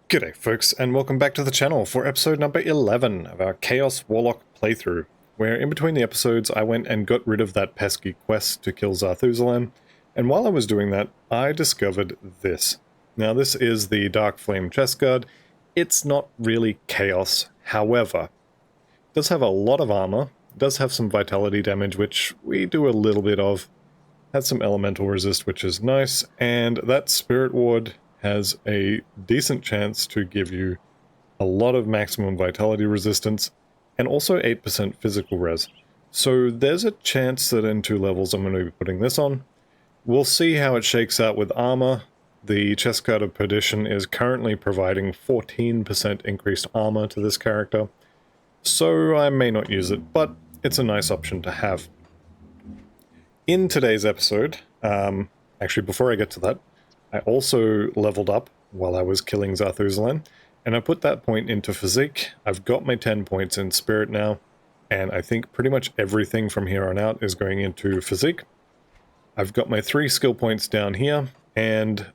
G'day folks, and welcome back to the channel for episode number 11 of our Chaos Warlock playthrough, where in between the episodes I went and got rid of that pesky quest to kill Zarthuzalan, and while I was doing that, I discovered this. Now this is the Dark Flame Chestguard. It's not really Chaos, however, it does have a lot of armor, it does have some vitality damage, which we do a little bit of, has some elemental resist, which is nice, and that Spirit Ward has a decent chance to give you a lot of maximum vitality resistance and also 8% physical res. So there's a chance that in 2 levels I'm going to be putting this on. We'll see how it shakes out with armor. The Chestguard of Perdition is currently providing 14% increased armor to this character, so I may not use it, but it's a nice option to have. In today's episode, actually before I get to that, I also leveled up while I was killing Zarthuzalan, and I put that point into Physique. I've got my 10 points in Spirit now, and I think pretty much everything from here on out is going into Physique. I've got my 3 skill points down here, and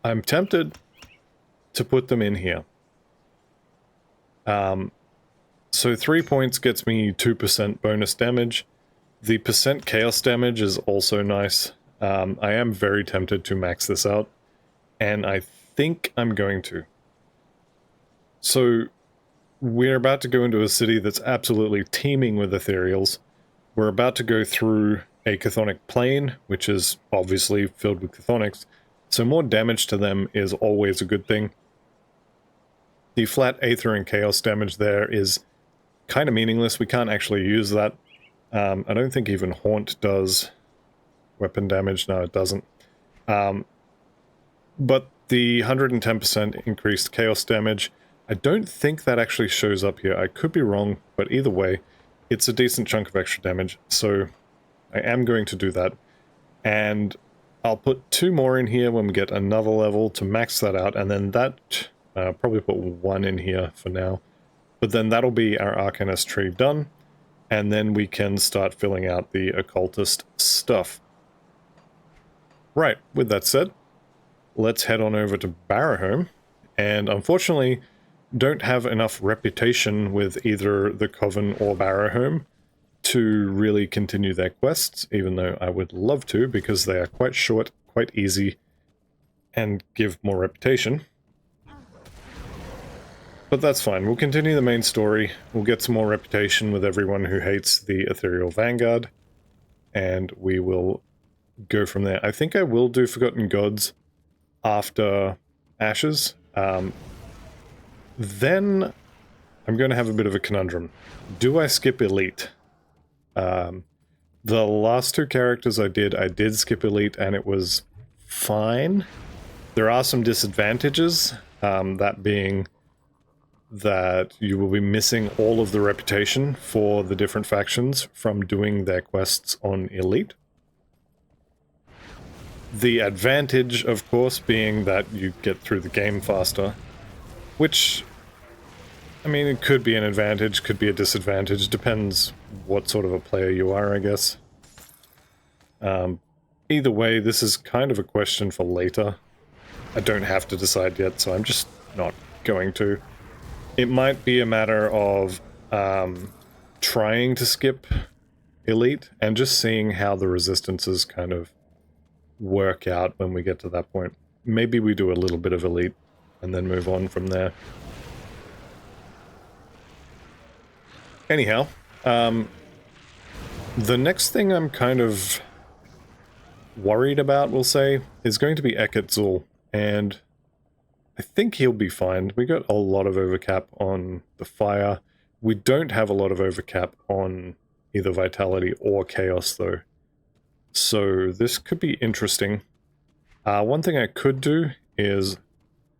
I'm tempted to put them in here. So 3 points gets me 2% bonus damage. The percent chaos damage is also nice. I am very tempted to max this out, and I think I'm going to. So, we're about to go into a city that's absolutely teeming with ethereals. We're about to go through a chthonic plane, which is obviously filled with chthonics, so more damage to them is always a good thing. The flat aether and chaos damage there is kind of meaningless. We can't actually use that. I don't think even Haunt does weapon damage. No, it doesn't. But the 110% increased chaos damage, I don't think that actually shows up here. I could be wrong, but either way, it's a decent chunk of extra damage, so I am going to do that. And I'll put 2 more in here when we get another level to max that out, and then that, probably put 1 in here for now. But then that'll be our Arcanist tree done, and then we can start filling out the occultist stuff. Right, with that said, let's head on over to Barrowholm, and unfortunately don't have enough reputation with either the Coven or Barrowholm to really continue their quests, even though I would love to, because they are quite short, quite easy, and give more reputation. But that's fine, we'll continue the main story, we'll get some more reputation with everyone who hates the Ethereal Vanguard, and we will go from there. I think I will do Forgotten Gods after Ashes. Then I'm going to have a bit of a conundrum. Do I skip Elite? The last 2 characters I did skip Elite, and it was fine. There are some disadvantages, that being that you will be missing all of the reputation for the different factions from doing their quests on Elite. The advantage, of course, being that you get through the game faster, which, I mean, it could be an advantage, could be a disadvantage, depends what sort of a player you are, I guess. Either way, this is kind of a question for later. I don't have to decide yet, so I'm just not going to. It might be a matter of trying to skip Elite and just seeing how the resistances kind of work out when we get to that point. Maybe we do a little bit of Elite and then move on from there. Anyhow, the next thing I'm kind of worried about, we'll say, is going to be Ekketzul, and I think he'll be fine. We got a lot of overcap on the fire. We don't have a lot of overcap on either Vitality or Chaos, though. So this could be interesting. One thing I could do is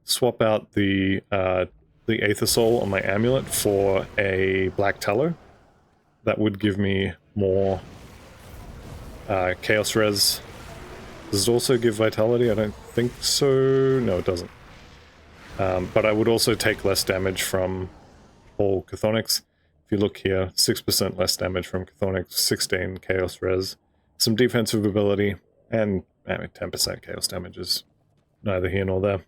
swap out the Aether Soul on my amulet for a Black Tallow. That would give me more Chaos Res. Does it also give Vitality? I don't think so. No, it doesn't. But I would also take less damage from all Chthonics. If you look here, 6% less damage from Chthonics, 16 Chaos Res, some defensive ability, and 10% Chaos damage is neither here nor there.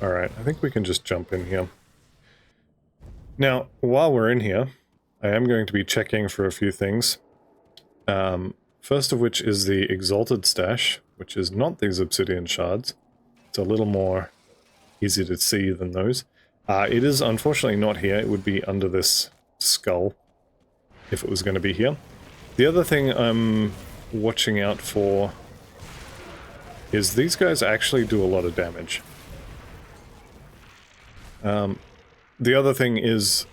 Alright, I think we can just jump in here. Now, while we're in here, I am going to be checking for a few things. First of which is the Exalted Stash, which is not these obsidian shards. It's a little more easy to see than those. It is unfortunately not here. It would be under this skull if it was going to be here. The other thing I'm watching out for is these guys actually do a lot of damage. The other thing is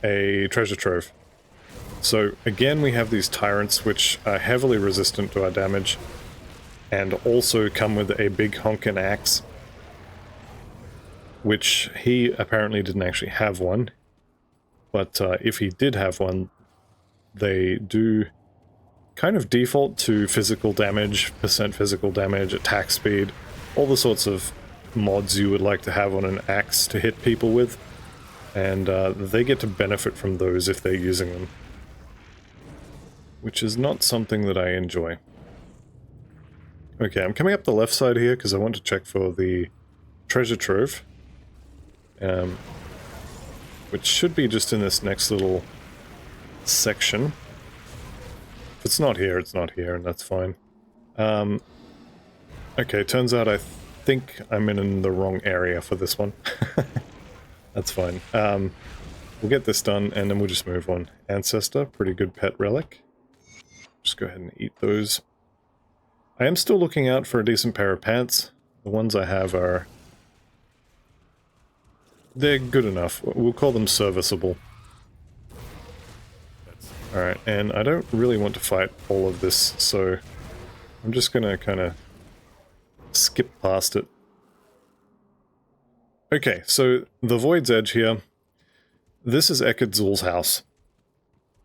a treasure trove. So again, we have these tyrants which are heavily resistant to our damage and also come with a big honkin' axe, which he apparently didn't actually have one, but if he did have one, they do kind of default to physical damage, percent physical damage, attack speed, all the sorts of mods you would like to have on an axe to hit people with, and they get to benefit from those if they're using them, which is not something that I enjoy. Okay, I'm coming up the left side here because I want to check for the treasure trove, which should be just in this next little section. If it's not here, it's not here, and that's fine. Okay, turns out I think I'm in the wrong area for this one. That's fine. We'll get this done, and then we'll just move on. Ancestor, pretty good pet relic. Just go ahead and eat those. I am still looking out for a decent pair of pants. The ones I have are... they're good enough. We'll call them serviceable. Alright, and I don't really want to fight all of this, so I'm just gonna kind of skip past it. Okay, so the Void's Edge here. This is Ekadzul's house,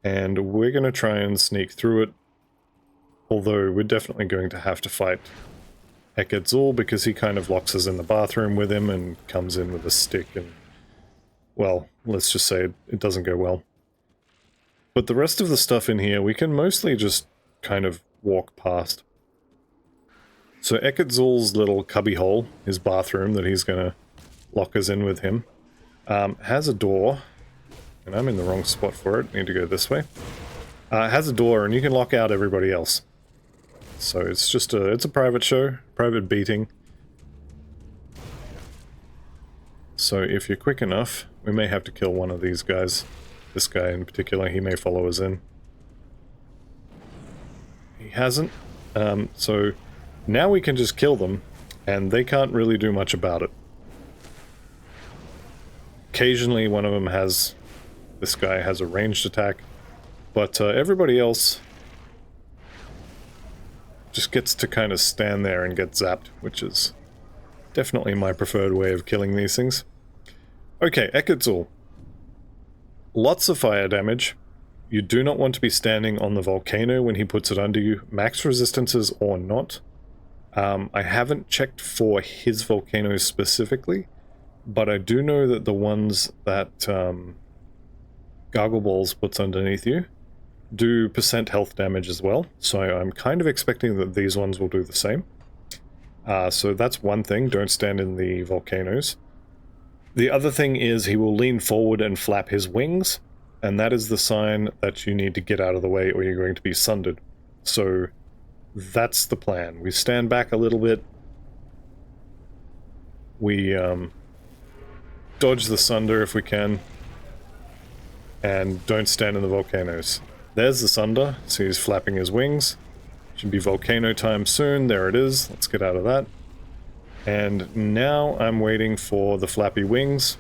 and we're gonna try and sneak through it, although we're definitely going to have to fight Ekadzul because he kind of locks us in the bathroom with him and comes in with a stick and, well, let's just say it doesn't go well. But the rest of the stuff in here, we can mostly just kind of walk past. So Ekadzul's little cubbyhole, his bathroom that he's going to lock us in with him, has a door, and I'm in the wrong spot for it, need to go this way. Has a door, and you can lock out everybody else. So it's just it's a private show, private beating. So if you're quick enough, we may have to kill one of these guys. This guy in particular, he may follow us in. He hasn't. So now we can just kill them, and they can't really do much about it. Occasionally one of them has... this guy has a ranged attack, but everybody else just gets to kind of stand there and get zapped, which is definitely my preferred way of killing these things. Okay, Ekadzul. Lots of fire damage. You do not want to be standing on the volcano when he puts it under you, max resistances or not. I haven't checked for his volcanoes specifically, but I do know that the ones that Gargle Balls puts underneath you do percent health damage as well, so I'm kind of expecting that these ones will do the same. So that's one thing, don't stand in the volcanoes. The other thing is he will lean forward and flap his wings, and that is the sign that you need to get out of the way or you're going to be sundered. So that's the plan. We stand back a little bit, we dodge the sunder if we can, and don't stand in the volcanoes. There's the sunder, so he's flapping his wings. Should be volcano time soon, there it is, let's get out of that. And now I'm waiting for the flappy wings.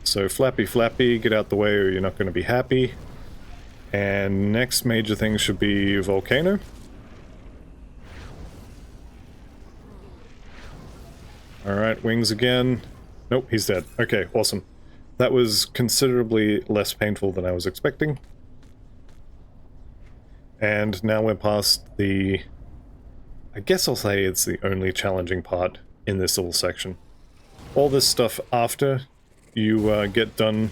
So flappy flappy, get out the way or you're not going to be happy. And next major thing should be volcano. Alright, wings again. Nope, he's dead. Okay, awesome. That was considerably less painful than I was expecting. And now we're past the... I guess I'll say it's the only challenging part in this little section. All this stuff after you get done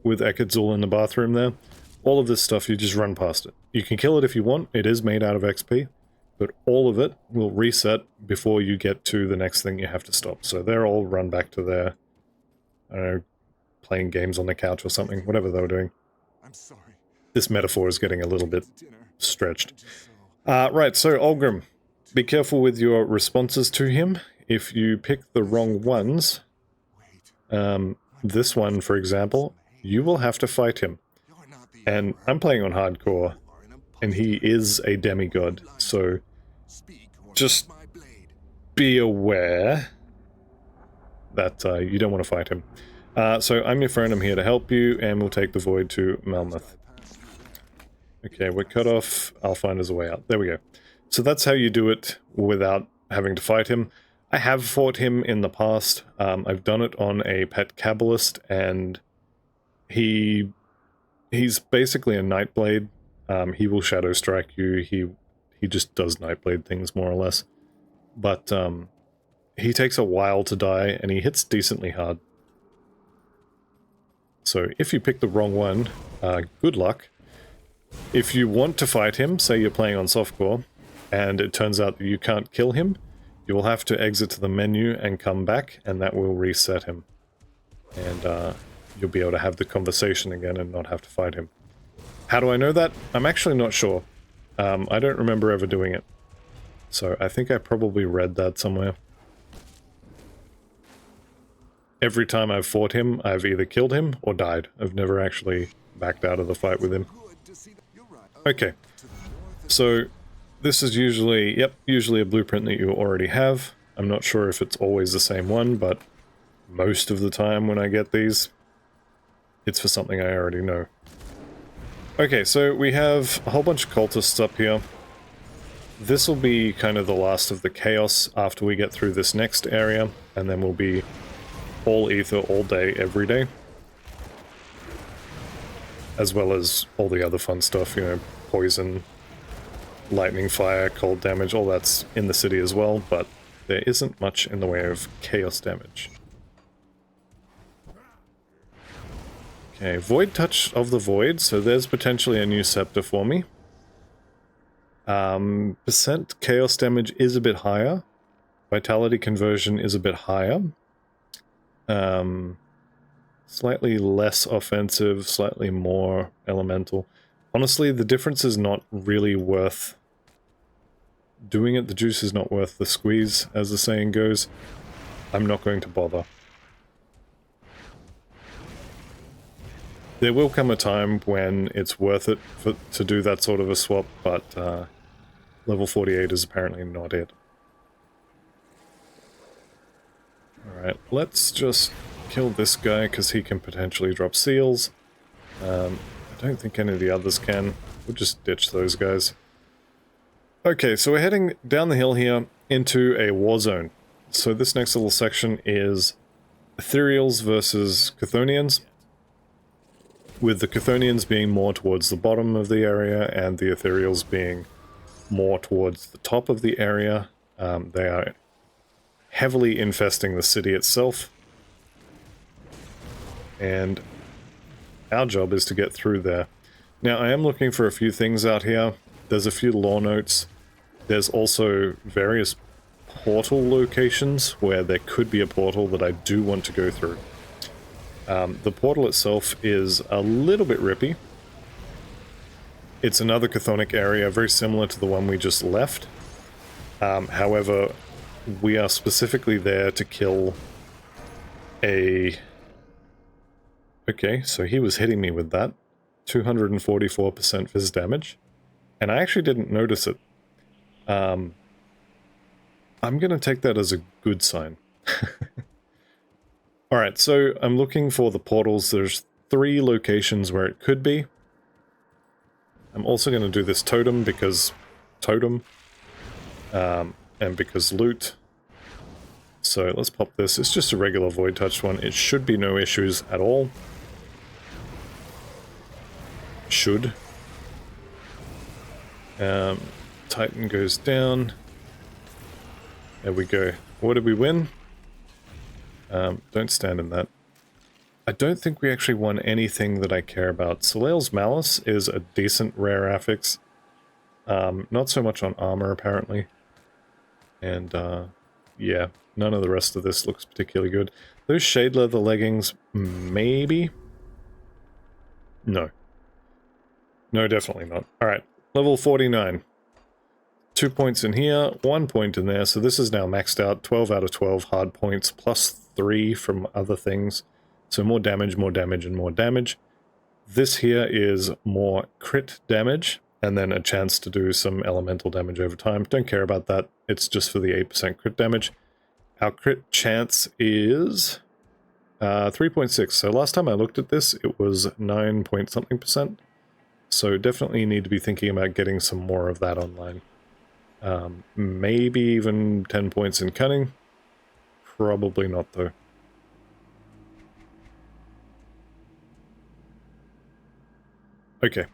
with Ekadzul in the bathroom there, all of this stuff, you just run past it. You can kill it if you want, it is made out of XP, but all of it will reset before you get to the next thing you have to stop. So they're all run back to their, I don't know, playing games on the couch or something, whatever they were doing. I'm sorry. This metaphor is getting a little bit stretched. Right, so Olgrim, be careful with your responses to him. If you pick the wrong ones, this one, for example, you will have to fight him. And I'm playing on hardcore, and he is a demigod, so just be aware that you don't want to fight him. So I'm your friend, I'm here to help you, and we'll take the void to Malmouth. Okay, we're cut off. I'll find us a way out. There we go. So that's how you do it without having to fight him. I have fought him in the past. I've done it on a pet Kabbalist, and he's basically a Nightblade. He will Shadow Strike you. He just does Nightblade things, more or less. But he takes a while to die, and he hits decently hard. So if you pick the wrong one, good luck. If you want to fight him, say you're playing on softcore, and it turns out that you can't kill him, you will have to exit to the menu and come back, and that will reset him. And you'll be able to have the conversation again and not have to fight him. How do I know that? I'm actually not sure. I don't remember ever doing it. So I think I probably read that somewhere. Every time I've fought him, I've either killed him or died. I've never actually backed out of the fight with him. Okay, so this is usually a blueprint that you already have. I'm not sure if it's always the same one, but most of the time when I get these, it's for something I already know. Okay, so we have a whole bunch of cultists up here. This will be kind of the last of the chaos after we get through this next area, and then we'll be all ether all day, every day. As well as all the other fun stuff, you know, poison, lightning, fire, cold damage, all that's in the city as well, but there isn't much in the way of chaos damage. Okay, Void Touch of the Void, so there's potentially a new scepter for me. Percent chaos damage is a bit higher. Vitality conversion is a bit higher. Slightly less offensive, slightly more elemental. Honestly, the difference is not really worth doing it. The juice is not worth the squeeze, as the saying goes. I'm not going to bother. There will come a time when it's worth it to do that sort of a swap, but level 48 is apparently not it. Alright, let's just kill this guy because he can potentially drop seals. I don't think any of the others can. We'll just ditch those guys. Okay, so we're heading down the hill here into a war zone. So this next little section is Ethereals versus Chthonians, with the Chthonians being more towards the bottom of the area and the Ethereals being more towards the top of the area. They are heavily infesting the city itself, and our job is to get through there. Now, I am looking for a few things out here. There's a few lore notes. There's also various portal locations where there could be a portal that I do want to go through. The portal itself is a little bit rippy. It's another chthonic area, very similar to the one we just left. However, we are specifically there to kill a... Okay, so he was hitting me with that. 244% phys damage. And I actually didn't notice it. I'm going to take that as a good sign. Alright, so I'm looking for the portals. There's 3 locations where it could be. I'm also going to do this totem because totem. And because loot. So let's pop this. It's just a regular Void Touch one. It should be no issues at all. Should. Titan goes down. There we go. What did we win? Don't stand in that. I don't think we actually won anything that I care about. Soleil's Malice is a decent rare affix. Not so much on armor, apparently. And, yeah, none of the rest of this looks particularly good. Those shade leather leggings, maybe? No. No, definitely not. Alright, level 49. 2 points in here, 1 point in there, so this is now maxed out. 12 out of 12 hard points, plus 3 from other things. So more damage, and more damage. This here is more crit damage, and then a chance to do some elemental damage over time. Don't care about that, it's just for the 8% crit damage. Our crit chance is 3.6, so last time I looked at this, it was 9 point something percent. So definitely need to be thinking about getting some more of that online. Maybe even 10 points in cunning. Probably not, though. Okay.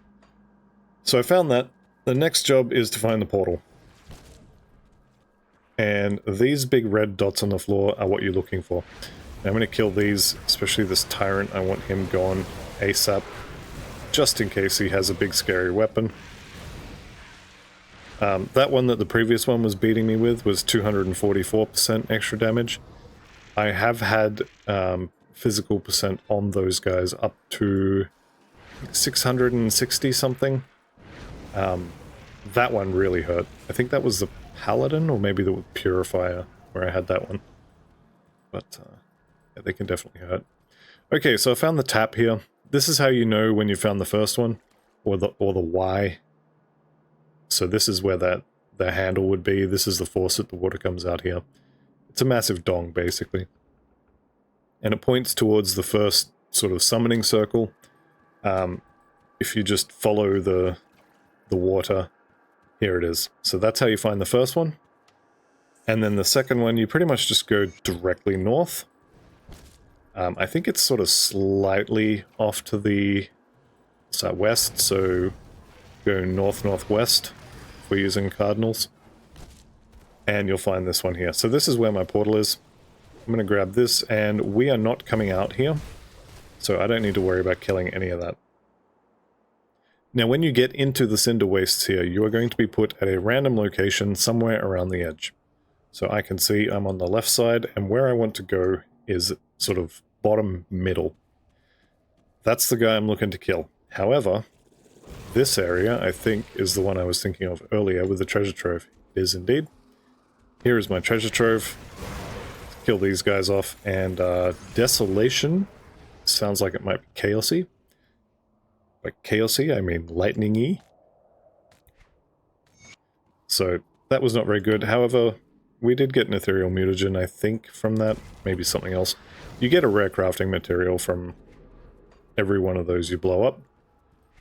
So I found that. The next job is to find the portal. And these big red dots on the floor are what you're looking for. Now I'm going to kill these, especially this tyrant. I want him gone ASAP, just in case he has a big scary weapon. That one that the previous one was beating me with was 244% extra damage. I have had physical percent on those guys up to 660 something. That one really hurt. I think that was the Paladin or maybe the Purifier where I had that one. But yeah, they can definitely hurt. Okay, so I found the tap here. This is how you know when you found the first one, or the Y. So this is where the handle would be. This is the faucet, the water comes out here. It's a massive dong, basically. And it points towards the first sort of summoning circle. If you just follow the water, here it is. So that's how you find the first one. And then the second one, you pretty much just go directly north. I think it's sort of slightly off to the west, so go north-northwest if we're using cardinals. And you'll find this one here. So this is where my portal is. I'm going to grab this, and we are not coming out here, so I don't need to worry about killing any of that. Now when you get into the Cinder Wastes here, you are going to be put at a random location somewhere around the edge. So I can see I'm on the left side, and where I want to go is sort of bottom middle. That's the guy I'm looking to kill. However, this area, I think, is the one I was thinking of earlier with the treasure trove. It is indeed. Here is my treasure trove. Let's kill these guys off. And Desolation sounds like it might be chaosy. By chaosy, I mean lightning-y. So that was not very good. However, we did get an ethereal mutagen, I think, from that. Maybe something else. You get a rare crafting material from every one of those you blow up.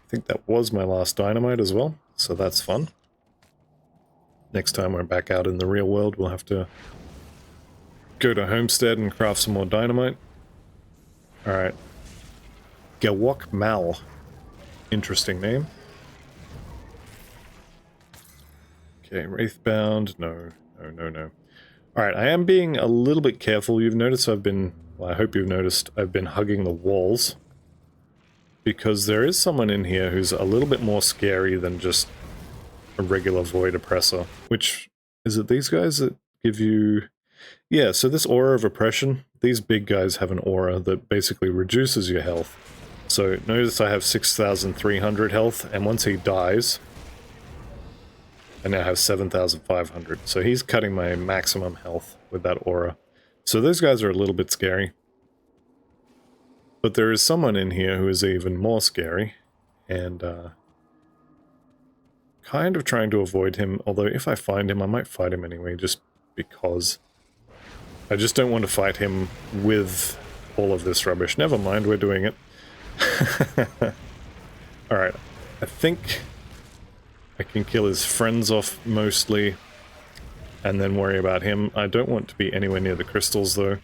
I think that was my last dynamite as well, so that's fun. Next time we're back out in the real world, we'll have to go to Homestead and craft some more dynamite. Alright. Gawok Mal. Interesting name. Okay, Wraithbound. No. Alright, I am being a little bit careful. You've noticed I've been... Well, I hope you've noticed I've been hugging the walls. Because there is someone in here who's a little bit more scary than just a regular Void Oppressor. Which, is it these guys that give you... Yeah, so this Aura of Oppression, these big guys have an aura that basically reduces your health. So notice I have 6,300 health, and once he dies, I now have 7,500. So he's cutting my maximum health with that aura. So those guys are a little bit scary. But there is someone in here who is even more scary, and kind of trying to avoid him, although if I find him, I might fight him anyway, just because. I just don't want to fight him with all of this rubbish. Never mind, we're doing it. Alright, I think I can kill his friends off mostly, and then worry about him. I don't want to be anywhere near the crystals, though.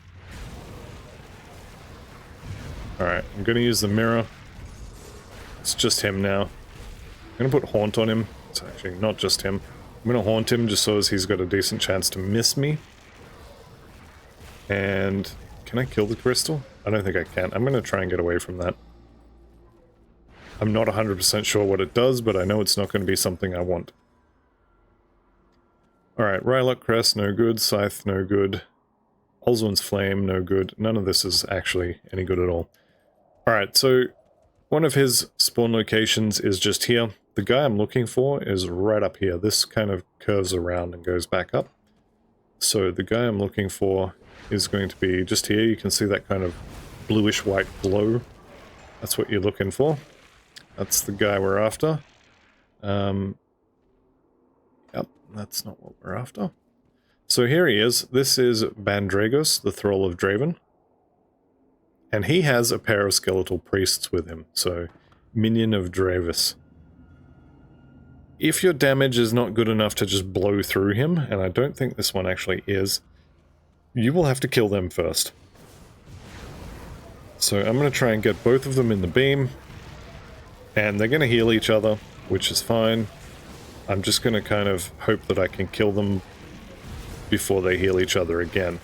Alright, I'm going to use the mirror. It's just him now. I'm going to put Haunt on him. It's actually not just him. I'm going to Haunt him just so as he's got a decent chance to miss me. And can I kill the crystal? I don't think I can. I'm going to try and get away from that. I'm not 100% sure what it does, but I know it's not going to be something I want. Alright, Rylock Crest, no good. Scythe, no good. Oswald's Flame, no good. None of this is actually any good at all. Alright, so one of his spawn locations is just here. The guy I'm looking for is right up here. This kind of curves around and goes back up. So the guy I'm looking for is going to be just here. You can see that kind of bluish-white glow. That's what you're looking for. That's the guy we're after. Yep, that's not what we're after. So here he is. This is Bandragos, the Thrall of Draven. And he has a pair of skeletal priests with him, so Minion of Dravis. If your damage is not good enough to just blow through him, and I don't think this one actually is, you will have to kill them first. So I'm going to try and get both of them in the beam, and they're going to heal each other, which is fine. I'm just going to kind of hope that I can kill them before they heal each other again.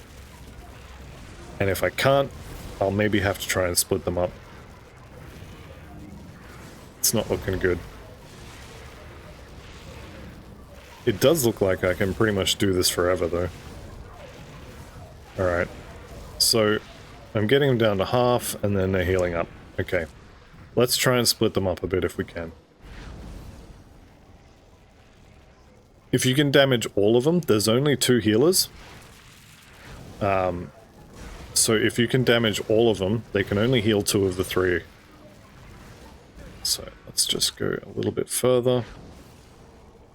And if I can't, I'll maybe have to try and split them up. It's not looking good. It does look like I can pretty much do this forever, though. Alright. So, I'm getting them down to half, and then they're healing up. Okay. Let's try and split them up a bit if we can. If you can damage all of them, there's only 2 healers. So if you can damage all of them, they can only heal 2 of the 3. So let's just go a little bit further.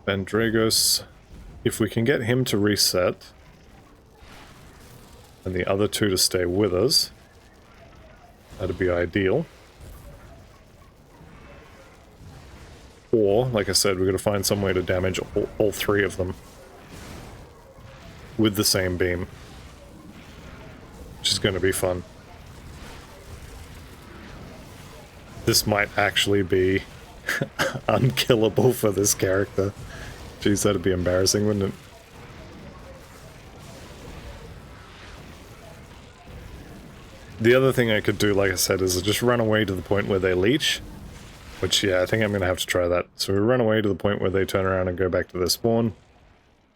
Bandragos, if we can get him to reset, and the other 2 to stay with us, that'd be ideal. Or, like I said, we're going to find some way to damage all 3 of them with the same beam, which is going to be fun. This might actually be unkillable for this character. Jeez, that'd be embarrassing, wouldn't it? The other thing I could do, like I said, is just run away to the point where they leech. Which, yeah, I think I'm going to have to try that. So we run away to the point where they turn around and go back to their spawn.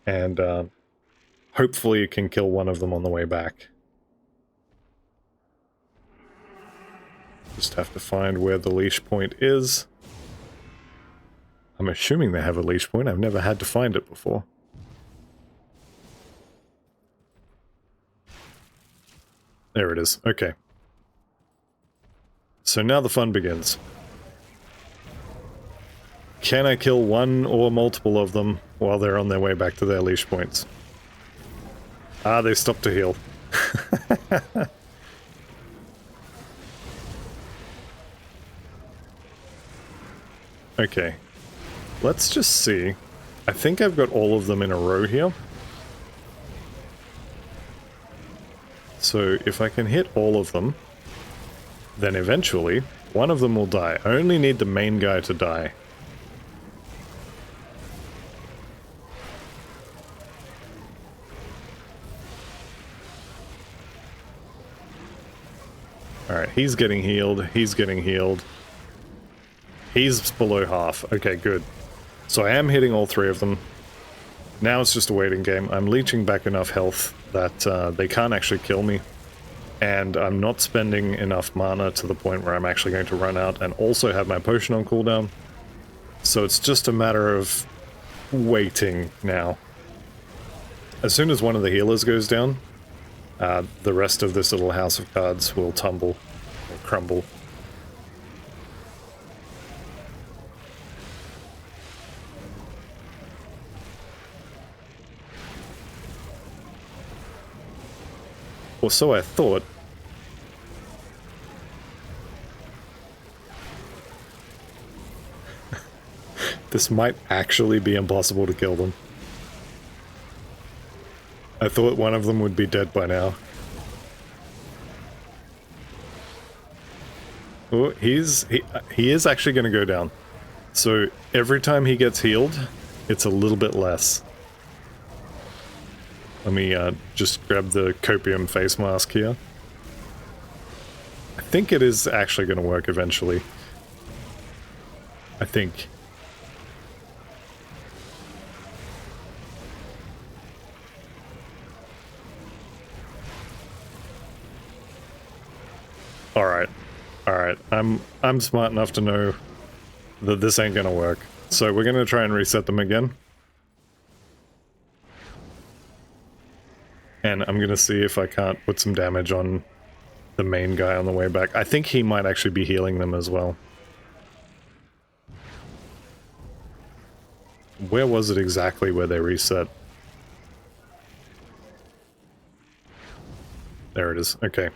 And hopefully you can kill one of them on the way back. Just have to find where the leash point is. I'm assuming they have a leash point. I've never had to find it before. There it is. Okay. So now the fun begins. Can I kill one or multiple of them while they're on their way back to their leash points? Ah, they stopped to heal. Okay. Let's just see. I think I've got all of them in a row here. So if I can hit all of them, then eventually one of them will die. I only need the main guy to die. Alright, he's getting healed, he's getting healed. He's below half. Okay, good. So I am hitting all 3 of them. Now it's just a waiting game. I'm leeching back enough health that they can't actually kill me. And I'm not spending enough mana to the point where I'm actually going to run out and also have my potion on cooldown. So it's just a matter of waiting now. As soon as one of the healers goes down, the rest of this little house of cards will tumble or crumble. Or so I thought. This might actually be impossible to kill them. I thought one of them would be dead by now. Oh, he is actually going to go down. So every time he gets healed, it's a little bit less. Let me just grab the copium face mask here. I think it is actually going to work eventually. I think. Alright. Alright. I'm smart enough to know that this ain't gonna work. So we're gonna try and reset them again. And I'm gonna see if I can't put some damage on the main guy on the way back. I think he might actually be healing them as well. Where was it exactly where they reset? There it is. Okay.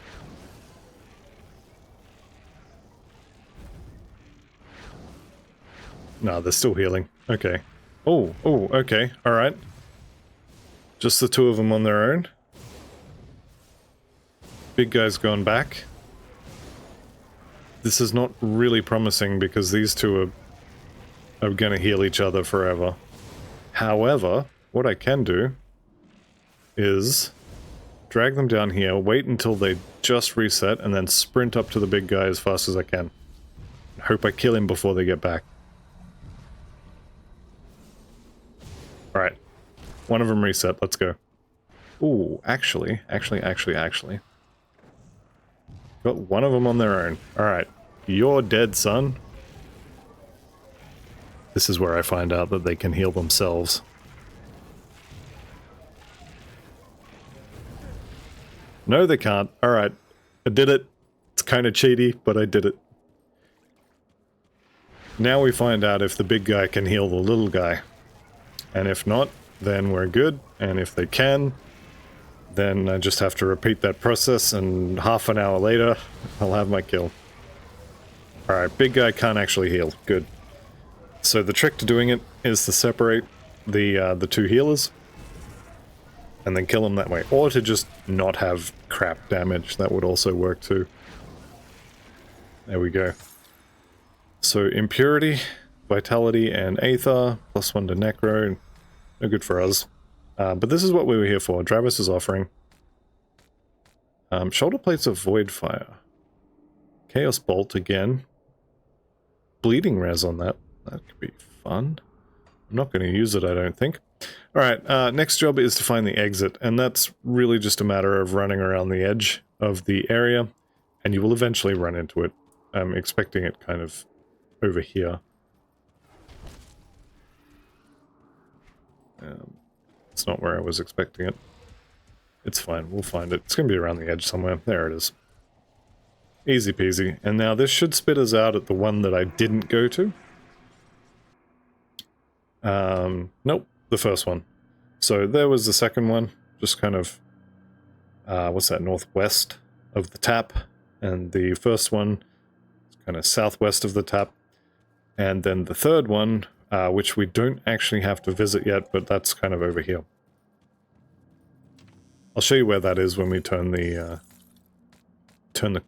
No, they're still healing. Okay. Oh, okay. Alright. Just the two of them on their own. Big guy's gone back. This is not really promising because these two are gonna heal each other forever. However, what I can do is drag them down here, wait until they just reset, and then sprint up to the big guy as fast as I can. Hope I kill him before they get back. Alright. One of them reset. Let's go. Ooh, actually. Got one of them on their own. Alright. You're dead, son. This is where I find out that they can heal themselves. No, they can't. Alright. I did it. It's kind of cheaty, but I did it. Now we find out if the big guy can heal the little guy. And if not, then we're good. And if they can, then I just have to repeat that process, and half an hour later, I'll have my kill. Alright, big guy can't actually heal. Good. So the trick to doing it is to separate the two healers, and then kill them that way. Or to just not have crap damage. That would also work too. There we go. So Impurity, Vitality, and Aether, +1 to Necro. No good for us. But this is what we were here for. Travis' offering. Shoulder Plates of Void Fire. Chaos Bolt again. Bleeding Res on that. That could be fun. I'm not going to use it, I don't think. Alright, next job is to find the exit, and that's really just a matter of running around the edge of the area, and you will eventually run into it. I'm expecting it kind of over here. It's not where I was expecting it. It's fine, we'll find it. It's going to be around the edge somewhere. There it is. Easy peasy. And now this should spit us out at the one that I didn't go to. Nope, the first one. So there was the second one, just kind of, what's that, northwest of the tap. And the first one is kind of southwest of the tap. And then the third one, which we don't actually have to visit yet, but that's kind of over here. I'll show you where that is when we turn the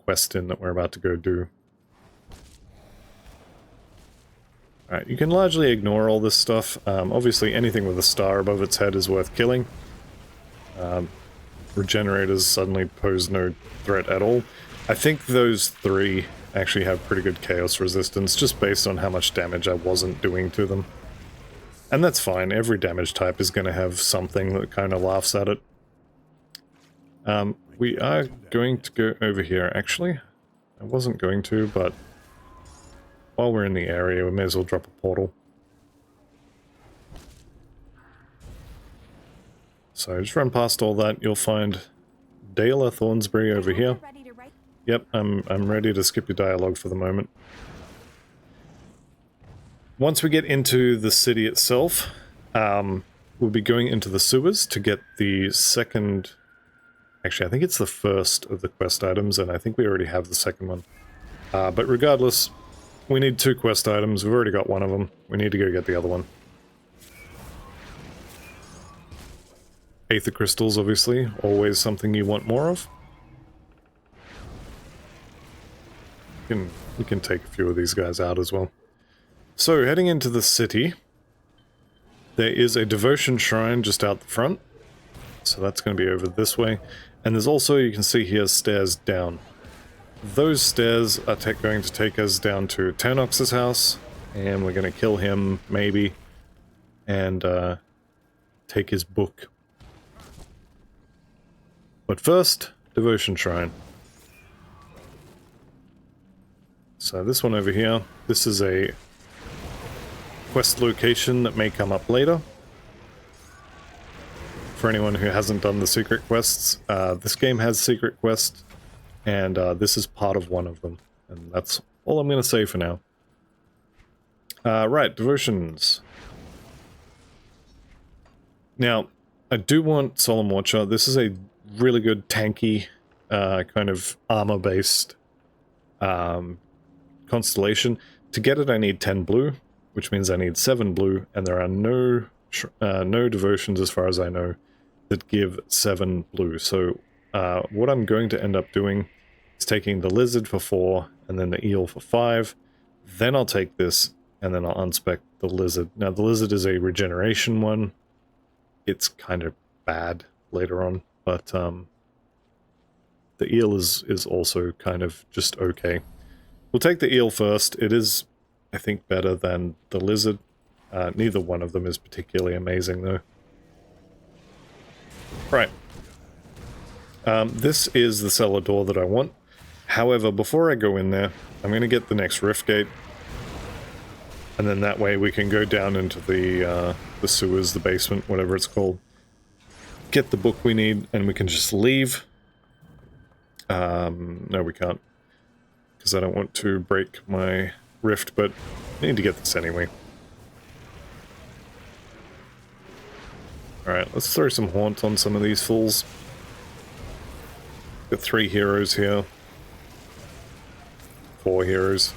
quest in that we're about to go do. Alright, you can largely ignore all this stuff. Obviously anything with a star above its head is worth killing. Regenerators suddenly pose no threat at all. I think those three actually have pretty good chaos resistance, just based on how much damage I wasn't doing to them. And that's fine, every damage type is going to have something that kind of laughs at it. We are going to go over here, actually. I wasn't going to, but while we're in the area, we may as well drop a portal. So just run past all that, you'll find Dale Thornsbury over here. Yep, I'm ready to skip your dialogue for the moment. Once we get into the city itself, we'll be going into the sewers to get the second... Actually, I think it's the first of the quest items, and I think we already have the second one. But regardless, we need 2 quest items. We've already got one of them. We need to go get the other one. Aether crystals, obviously, always something you want more of. We can take a few of these guys out as well. So, heading into the city, there is a devotion shrine just out the front. So that's going to be over this way. And there's also, you can see here, stairs down. Those stairs are going to take us down to Ternox's house, and we're going to kill him, maybe, and take his book. But first, devotion shrine. So this one over here, this is a quest location that may come up later. For anyone who hasn't done the secret quests, this game has secret quests, and this is part of one of them. And that's all I'm going to say for now. Right, devotions. Now, I do want Solemn Watcher. This is a really good tanky, kind of armor-based constellation. To get it, I need 10 blue, which means I need 7 blue, and there are no devotions, as far as I know, that give 7 blue. So what I'm going to end up doing is taking the lizard for 4, and then the eel for 5. Then I'll take this, and then I'll unspec the lizard. Now, the lizard is a regeneration one. It's kind of bad later on, but the eel is also kind of just okay. We'll take the eel first. It is, I think, better than the lizard. Neither one of them is particularly amazing, though. Right. This is the cellar door that I want. However, before I go in there, I'm going to get the next rift gate. And then that way we can go down into the sewers, the basement, whatever it's called. Get the book we need, and we can just leave. No, we can't. Because I don't want to break my rift, but I need to get this anyway. Alright, let's throw some haunt on some of these fools. Got 3 heroes here. 4 heroes.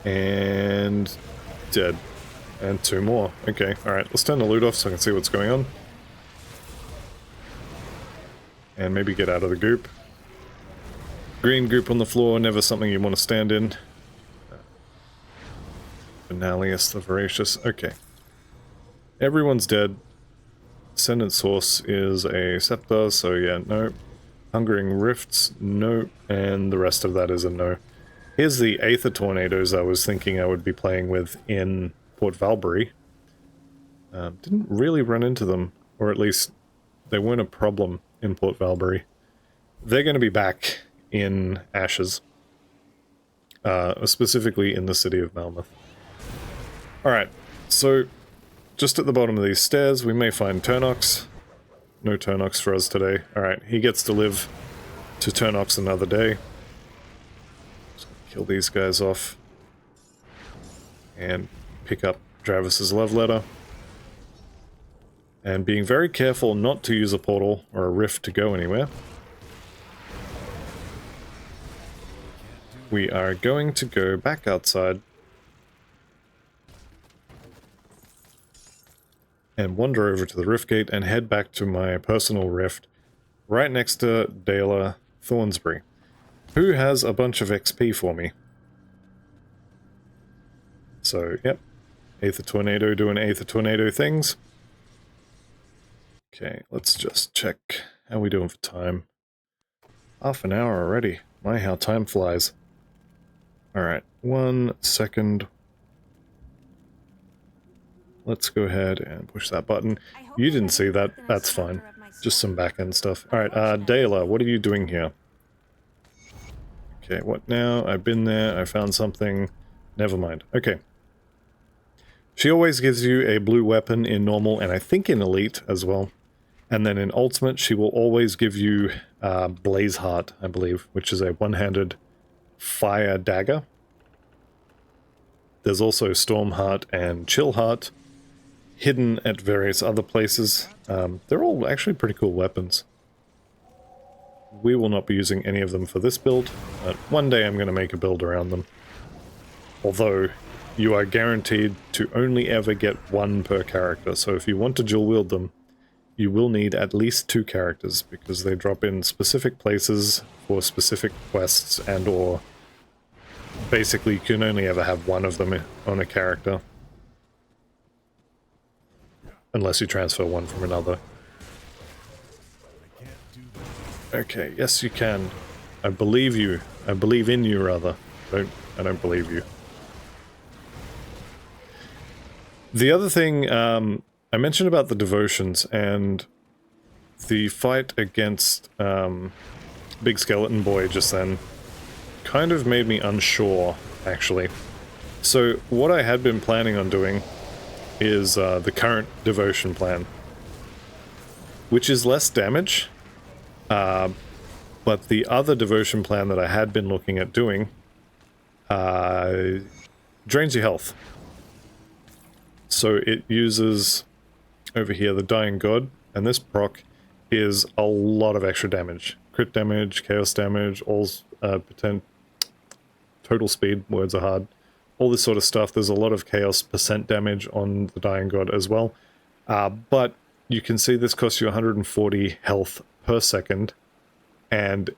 And dead. And 2 more. Okay, alright, let's turn the loot off so I can see what's going on. And maybe get out of the goop. Green goop on the floor, never something you want to stand in. Benalius the Voracious. Okay. Everyone's dead. Ascendant Source is a Scepter, so yeah, no. Hungering Rifts, no. And the rest of that is a no. Here's the Aether Tornadoes I was thinking I would be playing with in Port Valbury. Didn't really run into them, or at least they weren't a problem in Port Valbury. They're going to be back in Ashes. Specifically in the city of Malmouth. Alright, so just at the bottom of these stairs we may find Turnox. No Turnox for us today. Alright, he gets to live to Turnox another day. Just kill these guys off. And pick up Travis's love letter. And being very careful not to use a portal or a rift to go anywhere. We are going to go back outside and wander over to the rift gate and head back to my personal rift right next to Dela Thornsbury, who has a bunch of XP for me. So, yep. Aether Tornado doing Aether Tornado things. Okay, let's just check how we doing for time. Half an hour already. My, how time flies. Alright, 1 second. Let's go ahead and push that button. You didn't see that, that's fine. Just some back-end stuff. Alright, Dela, what are you doing here? Okay, what now? I've been there, I found something. Never mind. Okay. She always gives you a blue weapon in normal, and I think in elite as well. And then in ultimate, she will always give you Blaze Heart, I believe, which is a one-handed fire dagger. There's also Storm Heart and Chill Heart, hidden at various other places. They're all actually pretty cool weapons. We will not be using any of them for this build, but one day I'm going to make a build around them. Although, you are guaranteed to only ever get 1 per character, so if you want to dual wield them, you will need at least 2 characters, because they drop in specific places for specific quests, and or basically you can only ever have 1 of them on a character. Unless you transfer one from another. Okay, yes you can. I believe you. I believe in you, rather. I don't believe you. The other thing, I mentioned about the devotions and the fight against Big Skeleton Boy just then. kind of made me unsure, actually. So what I had been planning on doing is the current devotion plan, which is less damage, but the other devotion plan that I had been looking at doing drains your health. So it uses, over here, the Dying God, and this proc is a lot of extra damage. Crit damage, chaos damage, all total speed, words are hard, all this sort of stuff. There's a lot of chaos percent damage on the Dying God as well. But you can see this costs you 140 health per second, and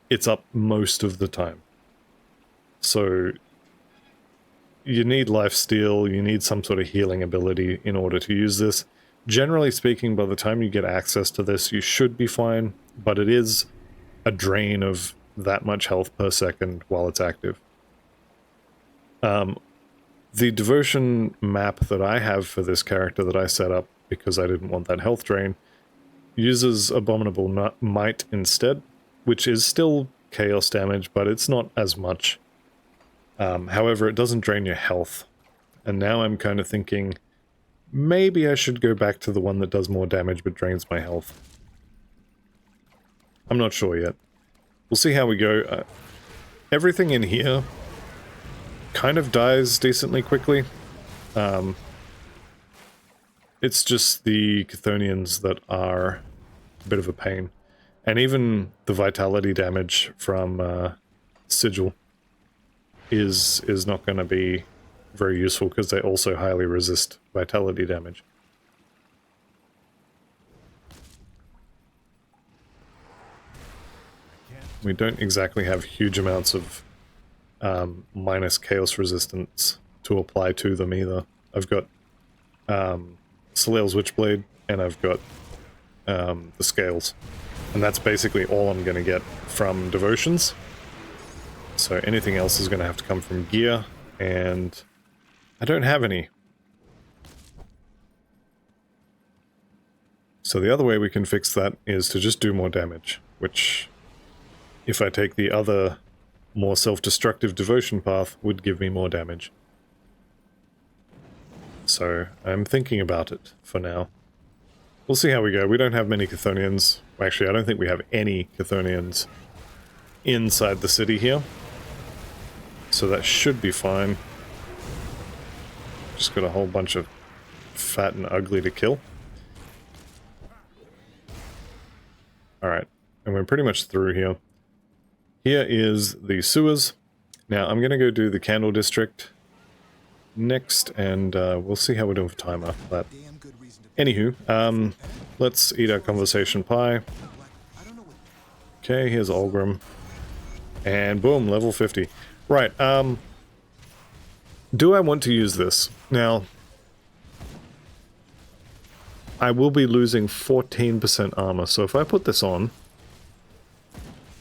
it's up most of the time. So you need lifesteal, you need some sort of healing ability in order to use this. Generally speaking, by the time you get access to this, you should be fine, but it is a drain of that much health per second while it's active. The devotion map that I have for this character that I set up, because I didn't want that health drain, uses Abominable Might instead, which is still chaos damage, but it's not as much. However, it doesn't drain your health. And now I'm kind of thinking, maybe I should go back to the one that does more damage but drains my health. I'm not sure yet. We'll see how we go. Everything in here kind of dies decently quickly. It's just the Chthonians that are a bit of a pain. And even the vitality damage from Sigil is not going to be very useful because they also highly resist vitality damage. We don't exactly have huge amounts of minus chaos resistance to apply to them either. I've got Soleil's Witchblade, and I've got the Scales. And that's basically all I'm going to get from Devotions. So anything else is going to have to come from gear, and I don't have any. So the other way we can fix that is to just do more damage, which, if I take the other, more self-destructive devotion path, would give me more damage. So I'm thinking about it for now. We'll see how we go. We don't have many Chthonians. Actually, I don't think we have any Chthonians inside the city here. So that should be fine. Just got a whole bunch of fat and ugly to kill. Alright, and we're pretty much through here. Here is the sewers. Now I'm going to go do the Candle District next, and we'll see how we're doing for time after that. Anywho, let's eat our conversation pie. Okay, here's Olgrim. And boom, level 50. Right, do I want to use this? Now, I will be losing 14% armor, so if I put this on,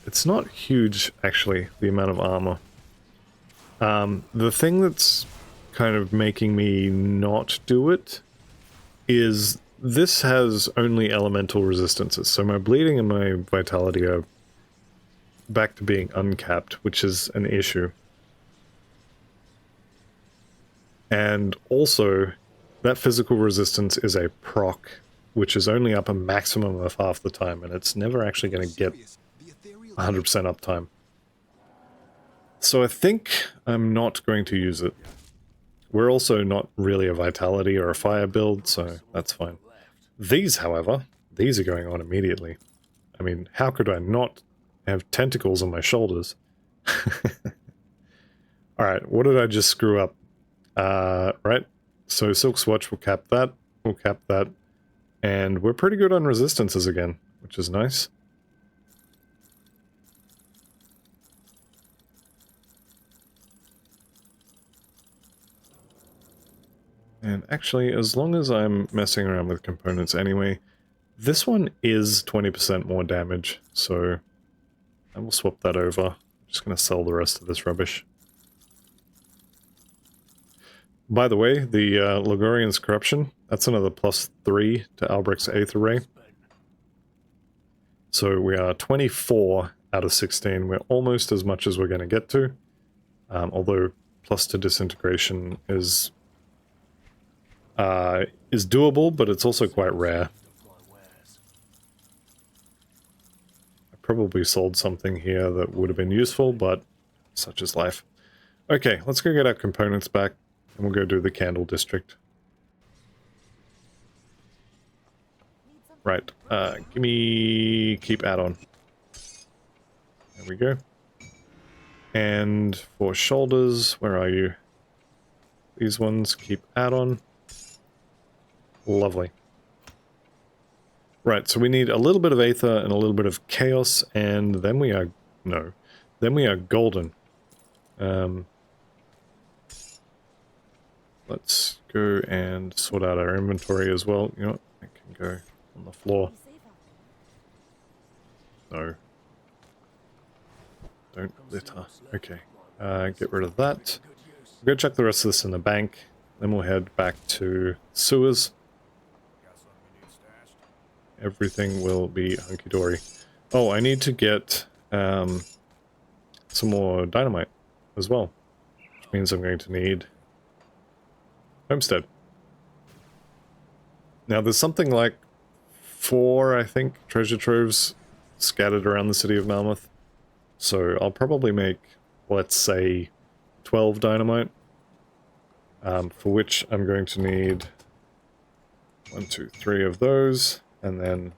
it's not huge, actually, the amount of armor. The thing that's kind of making me not do it is this has only elemental resistances, so my bleeding and my vitality are back to being uncapped, which is an issue. And also, that physical resistance is a proc, which is only up a maximum of half the time, and it's never actually going to get 100% uptime. So I think I'm not going to use it. We're also not really a vitality or a fire build, so that's fine. These, however, these are going on immediately. I mean, how could I not have tentacles on my shoulders? Alright, what did I just screw up? Right, so Silk Swatch will cap that, and we're pretty good on resistances again, which is nice. And actually, as long as I'm messing around with components anyway, this one is 20% more damage, so I will swap that over. I'm just going to sell the rest of this rubbish. By the way, the Ligurian's Corruption, that's another +3 to Albrecht's Aether Ray. So we are 24 out of 16. We're almost as much as we're going to get to. Although plus to disintegration is doable, but it's also quite rare. I probably sold something here that would have been useful, but such is life. Okay, let's go get our components back, and we'll go do the Candle District. Right, give me keep add-on. There we go. And for shoulders, where are you? These ones, keep add-on. Lovely. Right, so we need a little bit of Aether and a little bit of Chaos, and then we are... no. Then we are golden. Let's go and sort out our inventory as well. You know what? I can go on the floor. No. Don't litter. Okay. Get rid of that. We'll go check the rest of this in the bank. Then we'll head back to sewers. Everything will be hunky-dory. Oh, I need to get some more dynamite as well. Which means I'm going to need Homestead. Now there's something like 4, I think, treasure troves scattered around the city of Malmouth. So I'll probably make, let's say, 12 dynamite. For which I'm going to need 1, 2, 3 of those. And then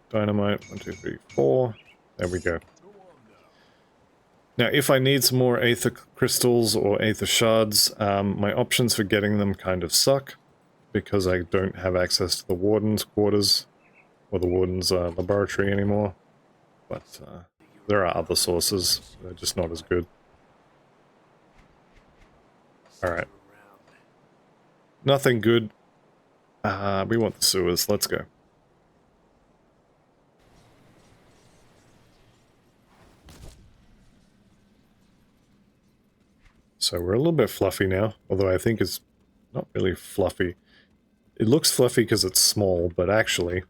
dynamite, 1, 2, 3, 4. There we go. Now, if I need some more Aether crystals or Aether shards, my options for getting them kind of suck, because I don't have access to the Warden's quarters, or the Warden's laboratory anymore. But there are other sources, they're just not as good. Alright. Nothing good. We want the sewers, let's go. So we're a little bit fluffy now, although I think it's not really fluffy. It looks fluffy because it's small, but actually,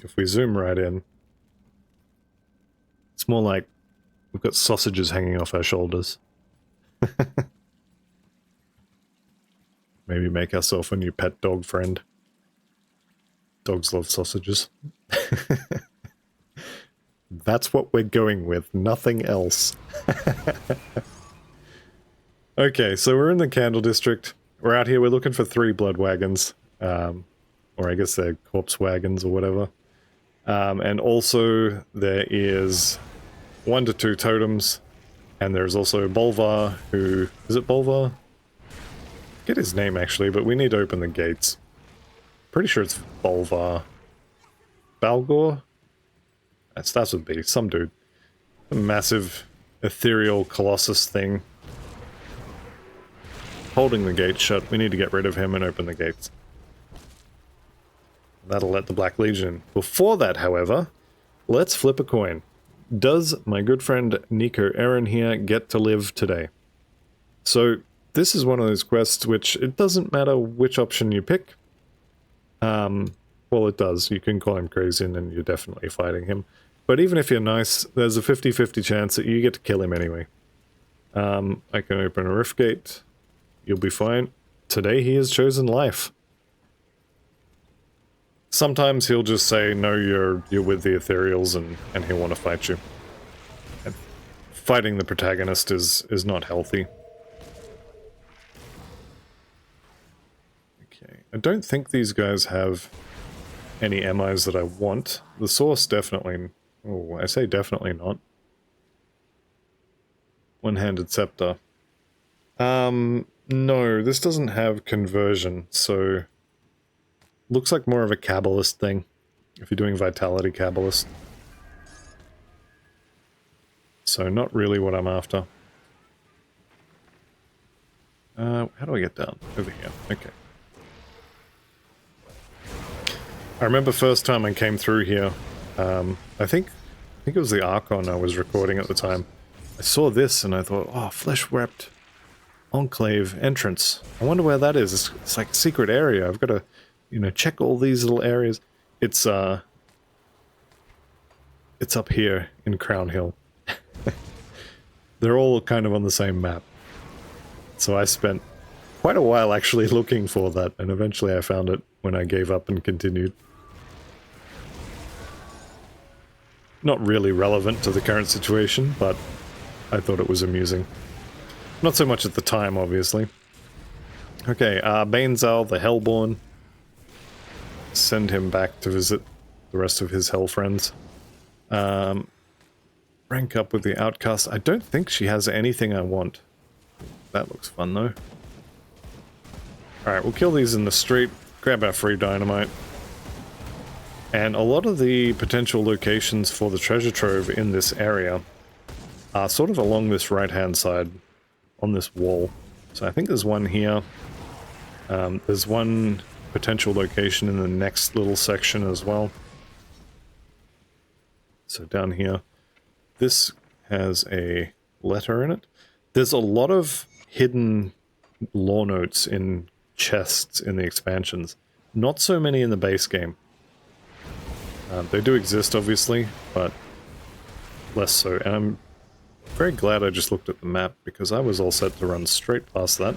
if we zoom right in, it's more like we've got sausages hanging off our shoulders. Maybe make ourselves a new pet dog friend. Dogs love sausages. That's what we're going with, nothing else. Okay, so we're in the Candle District. We're out here, we're looking for 3 blood wagons. Or I guess they're corpse wagons or whatever. And also there is 1 to 2 totems. And there's also Bolvar, who... is it Bolvar? I forget his name actually, but we need to open the gates. Pretty sure it's Bolvar. Balgor? That starts with B, some dude. A massive ethereal colossus thing. Holding the gate shut, we need to get rid of him and open the gates. That'll let the Black Legion in. Before that, however, let's flip a coin. Does my good friend Nico Aaron here get to live today? So, this is one of those quests which it doesn't matter which option you pick. Well, it does. You can call him crazy and you're definitely fighting him. But even if you're nice, there's a 50-50 chance that you get to kill him anyway. I can open a rift gate. You'll be fine. Today he has chosen life. Sometimes he'll just say, no, you're with the Ethereals, and he'll want to fight you. And fighting the protagonist is not healthy. Okay, I don't think these guys have any MIs that I want. The source definitely... oh, I say definitely not. One-handed scepter. No, this doesn't have conversion, so... looks like more of a Kabbalist thing, if you're doing Vitality Kabbalist. So not really what I'm after. How do I get down? Over here, okay. I remember first time I came through here, I think it was the Archon I was recording at the time. I saw this and I thought, oh, flesh-wrapped Enclave entrance. I wonder where that is. It's like a secret area. I've got to, you know, check all these little areas. It's up here in Crown Hill. They're all kind of on the same map. So I spent quite a while actually looking for that, and eventually I found it when I gave up and continued. Not really relevant to the current situation, but I thought it was amusing. Not so much at the time, obviously. Okay, Banezal, the Hellborn. Send him back to visit the rest of his Hell friends. Rank up with the Outcast. I don't think she has anything I want. That looks fun, though. Alright, we'll kill these in the street, grab our free dynamite. And a lot of the potential locations for the treasure trove in this area are sort of along this right-hand side, on this wall. So I think there's one here. There's one potential location in the next little section as well. So down here, this has a letter in it. There's a lot of hidden lore notes in chests in the expansions. Not so many in the base game. They do exist, obviously, but less so. And I'm very glad I just looked at the map, because I was all set to run straight past that.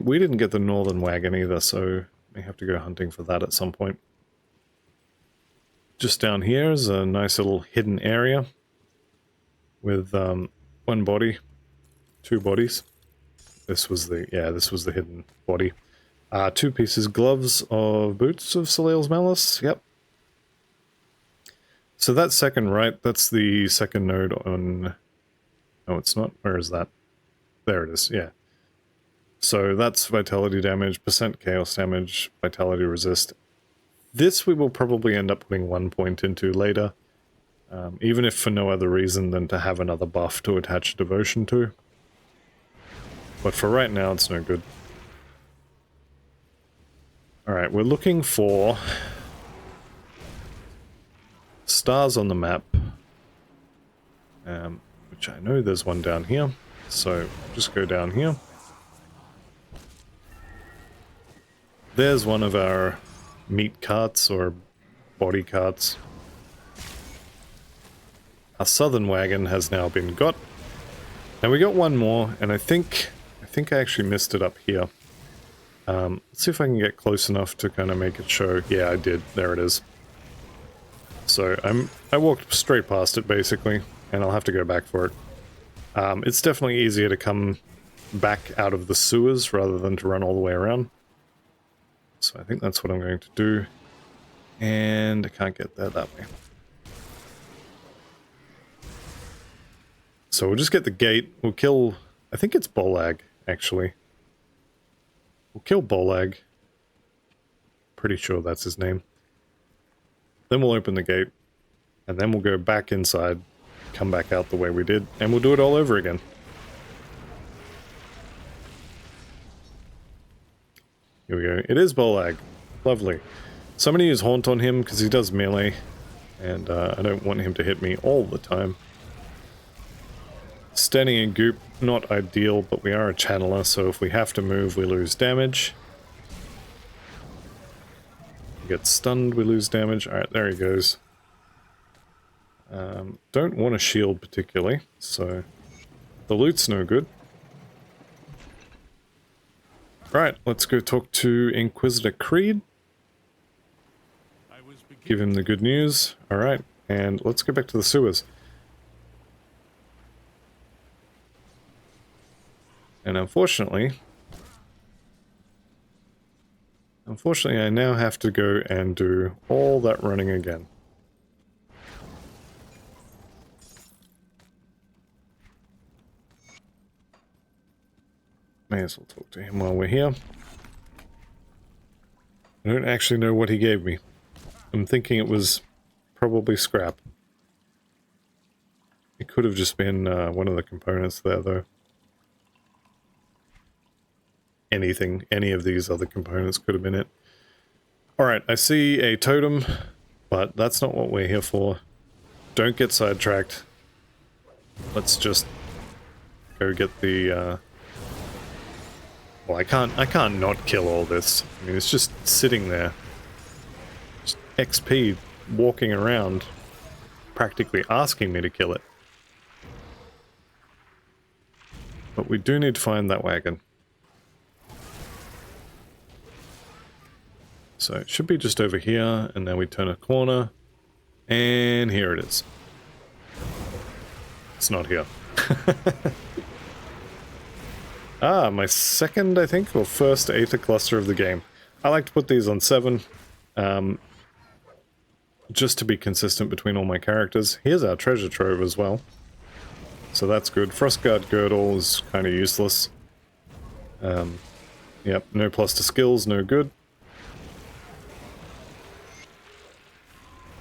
We didn't get the northern wagon either, so we have to go hunting for that at some point. Just down here is a nice little hidden area with one body, two bodies. This was the hidden body. 2 pieces, gloves of boots of Soleil's Malice. Yep. So that second right, that's the second node on... No, it's not. Where is that? There it is, yeah. So that's vitality damage, percent chaos damage, vitality resist. This we will probably end up putting 1 point into later. Even if for no other reason than to have another buff to attach devotion to. But for right now, it's no good. Alright, we're looking for stars on the map, which I know there's one down here, so just go down here. There's one of our meat carts, or body carts. Our southern wagon has now been got. Now we got one more, and I think I actually missed it up here. Let's see if I can get close enough to kind of make it show. Yeah, I did. There it is. So I walked straight past it, basically, and I'll have to go back for it. It's definitely easier to come back out of the sewers rather than to run all the way around. So I think that's what I'm going to do. And I can't get there that way. So we'll just get the gate. We'll kill... I think it's Bolag, actually. We'll kill Bolag. Pretty sure that's his name. Then we'll open the gate. And then we'll go back inside. Come back out the way we did. And we'll do it all over again. Here we go. It is Bolag. Lovely. Somebody use Haunt on him because he does melee. And I don't want him to hit me all the time. Standing in goop, not ideal, but we are a channeler, so if we have to move, we lose damage. We get stunned, we lose damage. Alright, there he goes. Don't want a shield particularly, so the loot's no good. Right, let's go talk to Inquisitor Creed. Give him the good news. Alright, and let's go back to the sewers. And unfortunately, I now have to go and do all that running again. May as well talk to him while we're here. I don't actually know what he gave me. I'm thinking it was probably scrap. It could have just been one of the components there, though. Anything, any of these other components could have been it. Alright, I see a totem, but that's not what we're here for. Don't get sidetracked. Let's just go get the, Well, I can't not kill all this. I mean, it's just sitting there. Just XP walking around. practically asking me to kill it. But we do need to find that wagon. So it should be just over here, and then we turn a corner, and here it is. It's not here. Ah, my second, I think, or first Aether cluster of the game. I like to put these on 7, just to be consistent between all my characters. Here's our treasure trove as well. So that's good. Frostguard Girdle is kind of useless. Yep, no plus to skills, no good.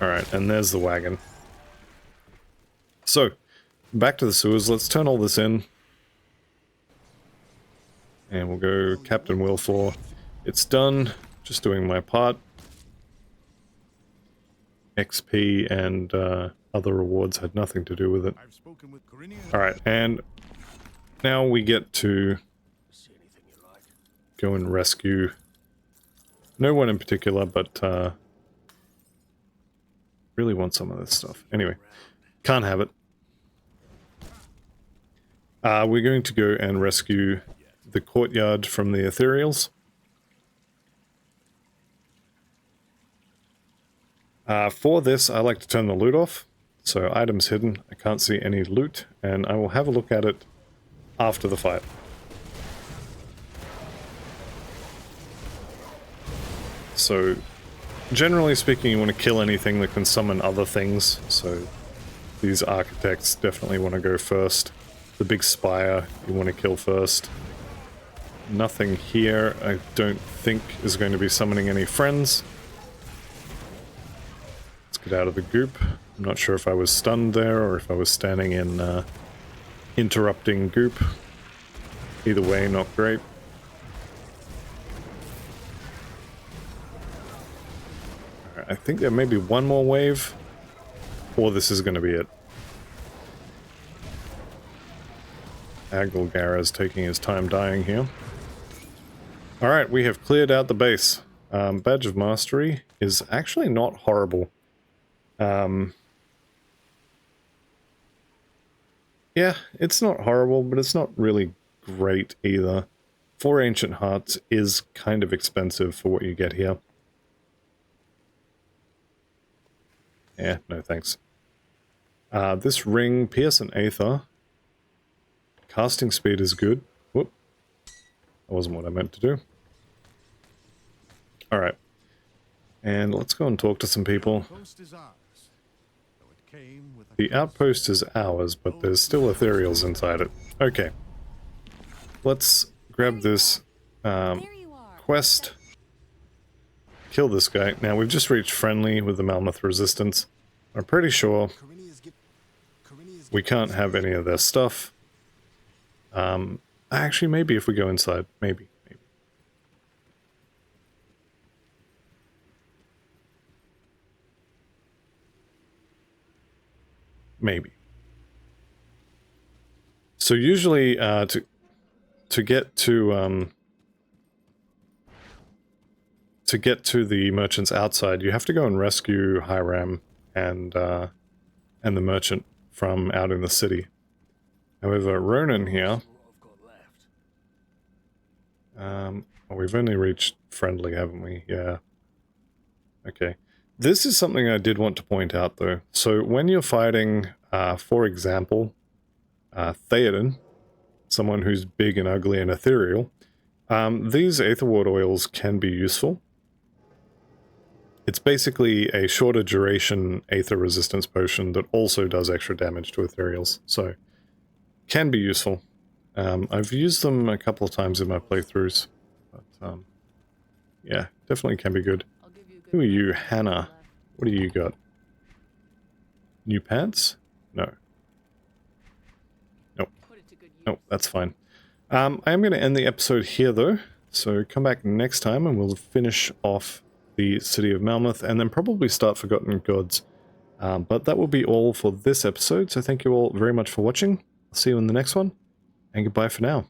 Alright, and there's the wagon. So, back to the sewers. Let's turn all this in. And we'll go Captain Wilfor. It's done. Just doing my part. XP and other rewards had nothing to do with it. Alright, and now we get to go and rescue no one in particular, but really want some of this stuff. Anyway, can't have it. We're going to go and rescue the courtyard from the ethereals. For this, I like to turn the loot off. So items hidden, I can't see any loot, and I will have a look at it after the fight. So, generally speaking, you want to kill anything that can summon other things, so these architects definitely want to go first. The big spire you want to kill first. Nothing here I don't think is going to be summoning any friends. Let's get out of the goop. I'm not sure if I was stunned there or if I was standing in interrupting goop. Either way, not great. Alright, I think there may be one more wave, or this is going to be it. Aglgara's taking his time dying here. Alright, we have cleared out the base. Badge of Mastery is actually not horrible. Yeah, it's not horrible, but it's not really great either. 4 Ancient Hearts is kind of expensive for what you get here. Yeah, no thanks. This ring, Pierce and Aether. Casting speed is good. Whoop. That wasn't what I meant to do. Alright. And let's go and talk to some people. The outpost is ours, but there's still ethereals inside it. Okay. Let's grab this quest. Kill this guy. Now, we've just reached friendly with the Malmouth resistance. I'm pretty sure we can't have any of their stuff. Actually, maybe if we go inside. Maybe. Maybe. So usually, to get to the merchants outside, you have to go and rescue Hiram and the merchant from out in the city. However, Ronan here, well, we've only reached friendly, haven't we? Yeah. Okay. This is something I did want to point out, though. So when you're fighting, for example, Theoden, someone who's big and ugly and ethereal, these Aetherward oils can be useful. It's basically a shorter duration Aether resistance potion that also does extra damage to ethereals, so can be useful. I've used them a couple of times in my playthroughs, but yeah, definitely can be good. Who are you, Hannah? What do you got? New pants? No. Nope. Nope, that's fine. I am going to end the episode here, though. So come back next time and we'll finish off the city of Malmouth and then probably start Forgotten Gods. But that will be all for this episode. So thank you all very much for watching. I'll see you in the next one. And goodbye for now.